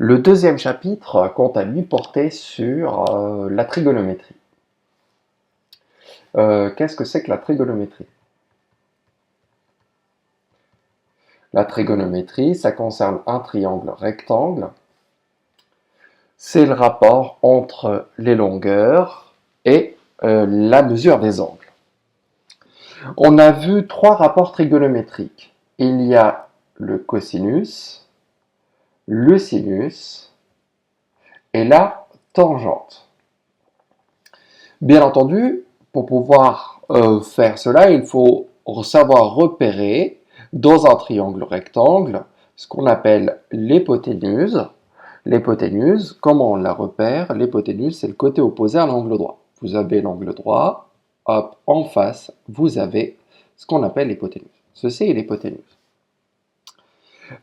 Le deuxième chapitre compte à lui porter sur la trigonométrie. Qu'est-ce que c'est que la trigonométrie? La trigonométrie, ça concerne un triangle rectangle. C'est le rapport entre les longueurs et la mesure des angles. On a vu trois rapports trigonométriques. Il y a le cosinus, le sinus et la tangente. Bien entendu, pour pouvoir faire cela, il faut savoir repérer dans un triangle rectangle ce qu'on appelle l'hypoténuse. L'hypoténuse, comment on la repère? L'hypoténuse, c'est le côté opposé à l'angle droit. Vous avez l'angle droit, hop, en face, vous avez ce qu'on appelle l'hypoténuse. Ceci est l'hypoténuse.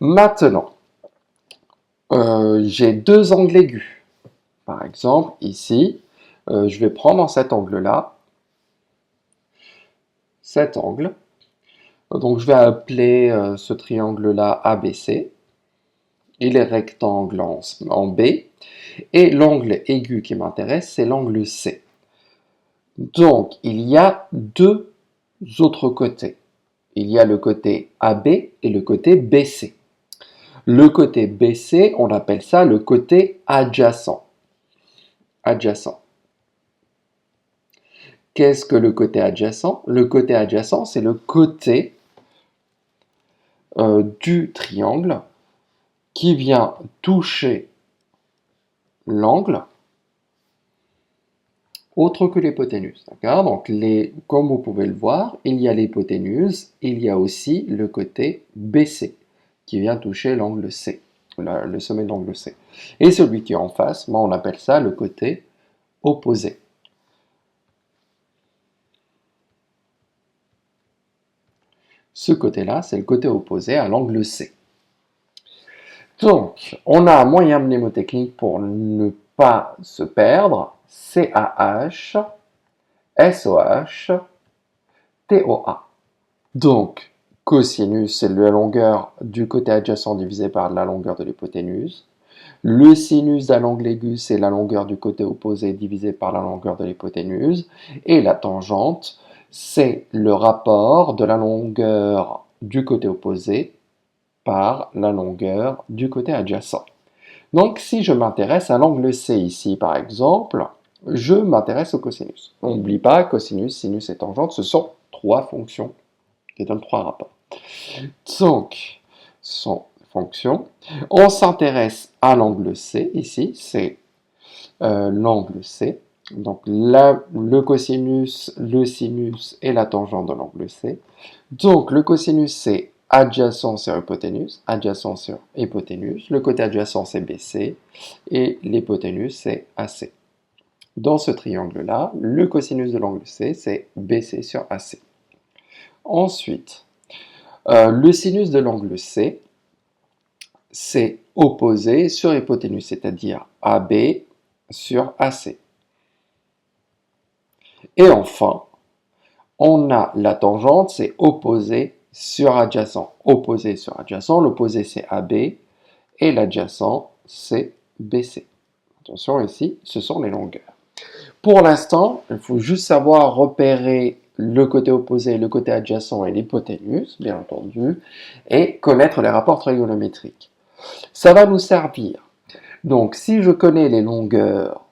Maintenant, j'ai deux angles aigus. Par exemple, ici, je vais prendre cet angle-là, cet angle. Donc, je vais appeler ce triangle-là ABC. Il est rectangle en B. Et l'angle aigu qui m'intéresse, c'est l'angle C. Donc, il y a deux autres côtés. Il y a le côté AB et le côté BC. Le côté BC, on appelle ça le côté adjacent. Adjacent. Qu'est-ce que le côté adjacent? Le côté adjacent, c'est le côté du triangle qui vient toucher l'angle autre que l'hypoténuse. D'accord? Donc, comme vous pouvez le voir, il y a l'hypoténuse, il y a aussi le côté BC qui vient toucher l'angle C, le sommet de l'angle C. Et celui qui est en face, moi, on appelle ça le côté opposé. Ce côté-là, c'est le côté opposé à l'angle C. Donc, on a un moyen mnémotechnique pour ne pas se perdre. CAH, SOH, TOA. Donc, cosinus, c'est la longueur du côté adjacent divisé par la longueur de l'hypoténuse. Le sinus d'un angle aigu, c'est la longueur du côté opposé divisé par la longueur de l'hypoténuse. Et la tangente, c'est le rapport de la longueur du côté opposé par la longueur du côté adjacent. Donc, si je m'intéresse à l'angle C ici, par exemple, je m'intéresse au cosinus. On n'oublie pas, cosinus, sinus et tangente, ce sont trois fonctions qui donnent trois rapports. Donc, ce sont fonctions. On s'intéresse à l'angle C ici, c'est l'angle C. Donc, le cosinus, le sinus et la tangente de l'angle C. Donc, le cosinus, c'est adjacent sur hypoténuse, adjacent sur hypoténuse. Le côté adjacent, c'est BC. Et l'hypoténuse, c'est AC. Dans ce triangle-là, le cosinus de l'angle C, c'est BC sur AC. Ensuite, le sinus de l'angle C, c'est opposé sur hypoténuse, c'est-à-dire AB sur AC. Et enfin, on a la tangente, c'est opposé sur adjacent. Opposé sur adjacent, l'opposé c'est AB et l'adjacent c'est BC. Attention ici, ce sont les longueurs. Pour l'instant, il faut juste savoir repérer le côté opposé, le côté adjacent et l'hypoténuse, bien entendu, et connaître les rapports trigonométriques. Ça va nous servir. Donc, si je connais les longueurs,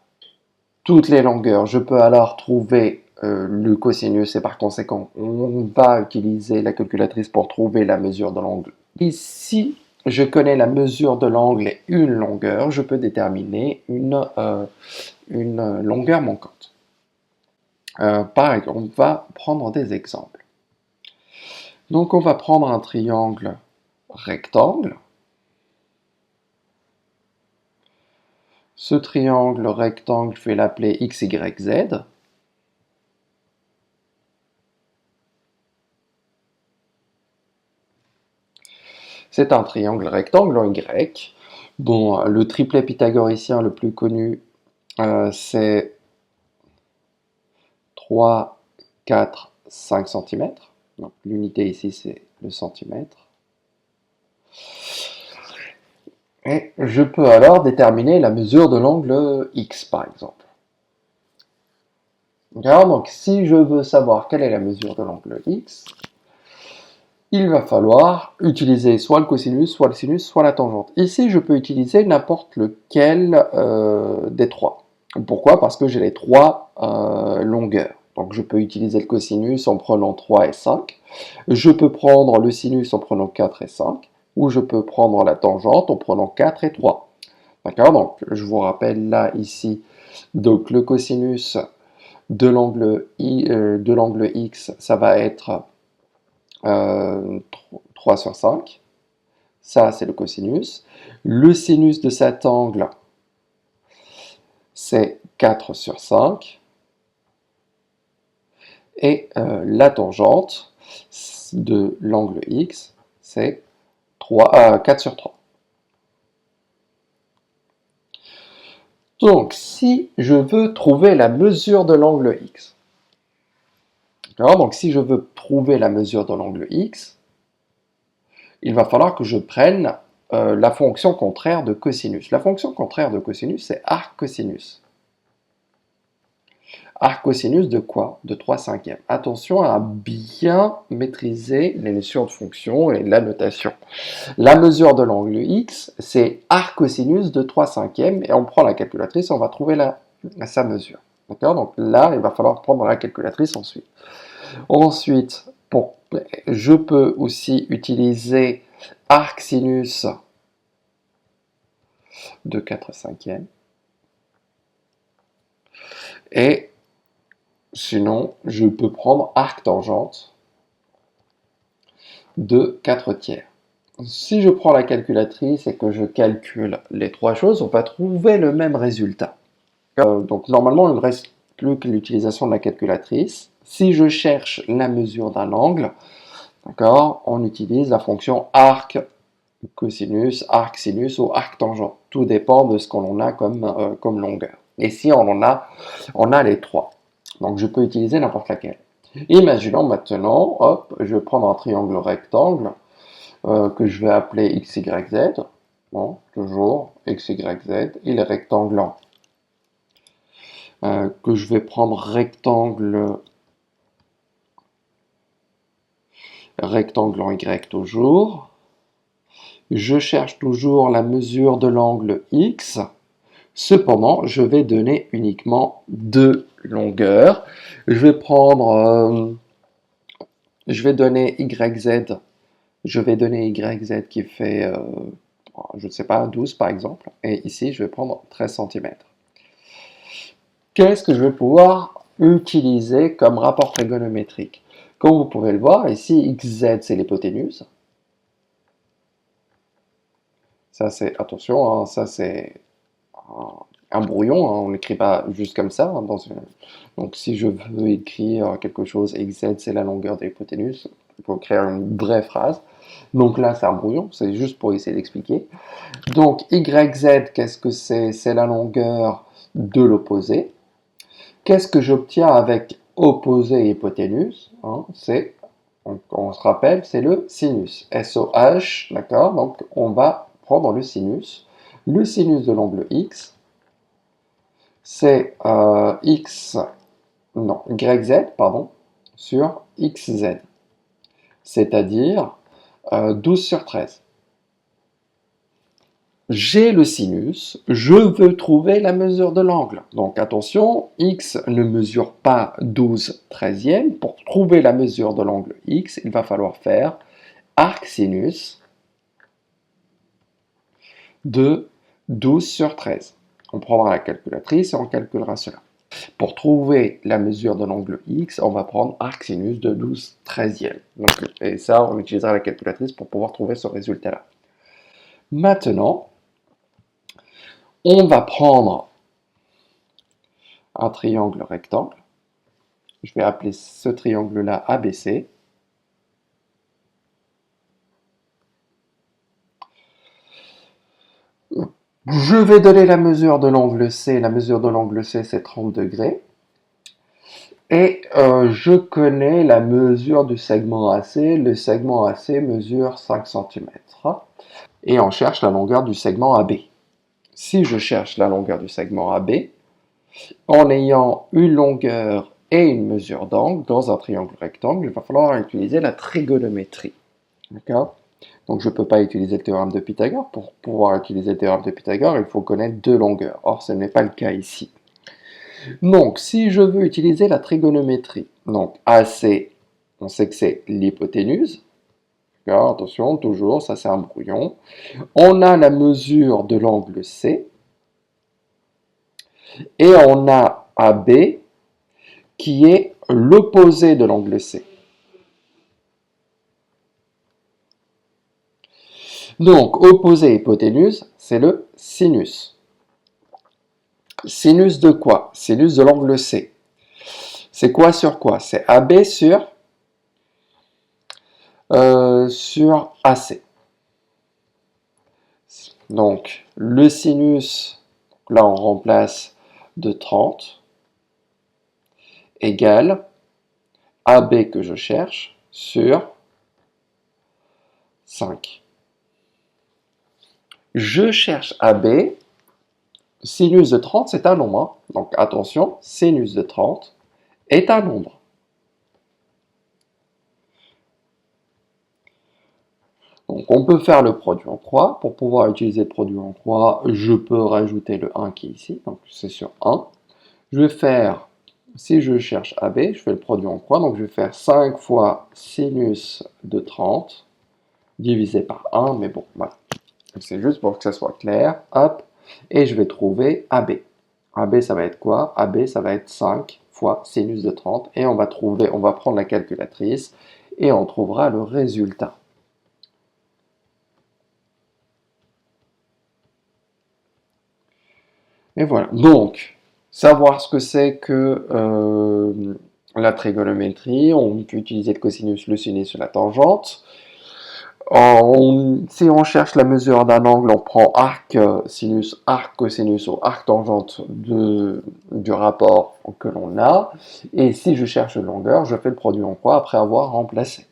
toutes les longueurs, je peux alors trouver le cosinus et par conséquent, on va utiliser la calculatrice pour trouver la mesure de l'angle. Et si je connais la mesure de l'angle et une longueur, je peux déterminer une longueur manquante. Par exemple, on va prendre des exemples. Donc, on va prendre un triangle rectangle. Ce triangle rectangle, je vais l'appeler XYZ. C'est un triangle rectangle en Y. Bon, le triplet pythagoricien le plus connu, c'est 3, 4, 5 cm. Donc l'unité ici, c'est le centimètre. Et je peux alors déterminer la mesure de l'angle X, par exemple. D'accord, donc si je veux savoir quelle est la mesure de l'angle X, il va falloir utiliser soit le cosinus, soit le sinus, soit la tangente. Ici, je peux utiliser n'importe lequel des trois. Pourquoi? Parce que j'ai les trois longueurs. Donc je peux utiliser le cosinus en prenant 3 et 5. Je peux prendre le sinus en prenant 4 et 5. Ou je peux prendre la tangente en prenant 4 et 3. D'accord? Donc je vous rappelle là, ici, donc le cosinus de l'angle X, ça va être 3 sur 5. Ça, c'est le cosinus. Le sinus de cet angle, c'est 4 sur 5. Et la tangente de l'angle X, c'est 4 sur 3. Donc, si je veux trouver la mesure de l'angle X, donc si je veux trouver la mesure de l'angle X, il va falloir que je prenne la fonction contraire de cosinus. La fonction contraire de cosinus, c'est arc cosinus. Arc cosinus de quoi? De 3/5. Attention à bien maîtriser les notions de fonction et la notation. La mesure de l'angle X, c'est arc cosinus de 3/5 et on prend la calculatrice, on va trouver sa mesure. D'accord? Donc là, il va falloir prendre la calculatrice ensuite. Ensuite, je peux aussi utiliser arc sinus de 4/5. Et sinon, je peux prendre arc tangente de 4/3. Si je prends la calculatrice et que je calcule les trois choses, on va trouver le même résultat. Donc normalement, il ne reste plus que l'utilisation de la calculatrice. Si je cherche la mesure d'un angle, d'accord, on utilise la fonction arc cosinus, arc sinus ou arc tangent. Tout dépend de ce qu'on a comme longueur. Et si on a les trois. Donc je peux utiliser n'importe laquelle. Imaginons maintenant, hop, je vais prendre un triangle rectangle que je vais appeler x, y, z. Bon, toujours x, y, z. Il est rectanglant. Que je vais prendre rectangle en y toujours. Je cherche toujours la mesure de l'angle x. Cependant, je vais donner uniquement deux longueurs. Je vais donner YZ. Je vais donner YZ qui fait, je ne sais pas, 12 par exemple. Et ici, je vais prendre 13 cm. Qu'est-ce que je vais pouvoir utiliser comme rapport trigonométrique? Comme vous pouvez le voir, ici, XZ, c'est l'hypoténuse. Ça, c'est, attention, hein, ça, c'est un brouillon, hein, on n'écrit pas juste comme ça. Hein, donc, si je veux écrire quelque chose, XZ, c'est la longueur de l'hypoténuse, il faut créer une vraie phrase. Donc là, c'est un brouillon, c'est juste pour essayer d'expliquer. Donc, YZ, qu'est-ce que c'est? C'est la longueur de l'opposé. Qu'est-ce que j'obtiens avec opposé et hypoténuse? Hein, on se rappelle, c'est le sinus. SOH, d'accord? Donc, on va prendre le sinus. Le sinus de l'angle X, c'est YZ, pardon, sur XZ. C'est-à-dire 12 sur 13. J'ai le sinus, je veux trouver la mesure de l'angle. Donc attention, x ne mesure pas 12/13. Pour trouver la mesure de l'angle x, il va falloir faire arc sinus de 12 sur 13. On prendra la calculatrice et on calculera cela. Pour trouver la mesure de l'angle x, on va prendre arc sinus de 12/13. Et ça, on utilisera la calculatrice pour pouvoir trouver ce résultat-là. Maintenant, on va prendre un triangle rectangle. Je vais appeler ce triangle-là ABC. Je vais donner la mesure de l'angle C. La mesure de l'angle C, c'est 30 degrés. Et je connais la mesure du segment AC. Le segment AC mesure 5 cm. et on cherche la longueur du segment AB. Si je cherche la longueur du segment AB, en ayant une longueur et une mesure d'angle dans un triangle rectangle, il va falloir utiliser la trigonométrie. D'accord? Donc je ne peux pas utiliser le théorème de Pythagore. Pour pouvoir utiliser le théorème de Pythagore, il faut connaître deux longueurs. Or, ce n'est pas le cas ici. Donc, si je veux utiliser la trigonométrie, donc AC, on sait que c'est l'hypoténuse. Attention, toujours, ça c'est un brouillon. On a la mesure de l'angle C. Et on a AB qui est l'opposé de l'angle C. Donc, opposé hypoténuse, c'est le sinus. Sinus de quoi? Sinus de l'angle C. C'est quoi sur quoi? C'est AB sur AC. Donc, le sinus, là on remplace de 30, égale AB que je cherche sur 5. Je cherche AB, sinus de 30 c'est un nombre, hein. Donc attention, sinus de 30 est un nombre. Donc on peut faire le produit en croix. Pour pouvoir utiliser le produit en croix, je peux rajouter le 1 qui est ici, donc c'est sur 1. Je vais faire, si je cherche AB, je fais le produit en croix, donc je vais faire 5 fois sinus de 30 divisé par 1, mais bon, voilà. C'est juste pour que ça soit clair, hop, et je vais trouver AB. AB, ça va être quoi? AB, ça va être 5 fois sinus de 30, et on va prendre la calculatrice, et on trouvera le résultat. Et voilà, donc, savoir ce que c'est que la trigonométrie, on peut utiliser le cosinus, le sinus, la tangente. Si on cherche la mesure d'un angle, on prend arc sinus, arc cosinus ou arc tangente du rapport que l'on a. Et si je cherche une longueur, je fais le produit en croix après avoir remplacé.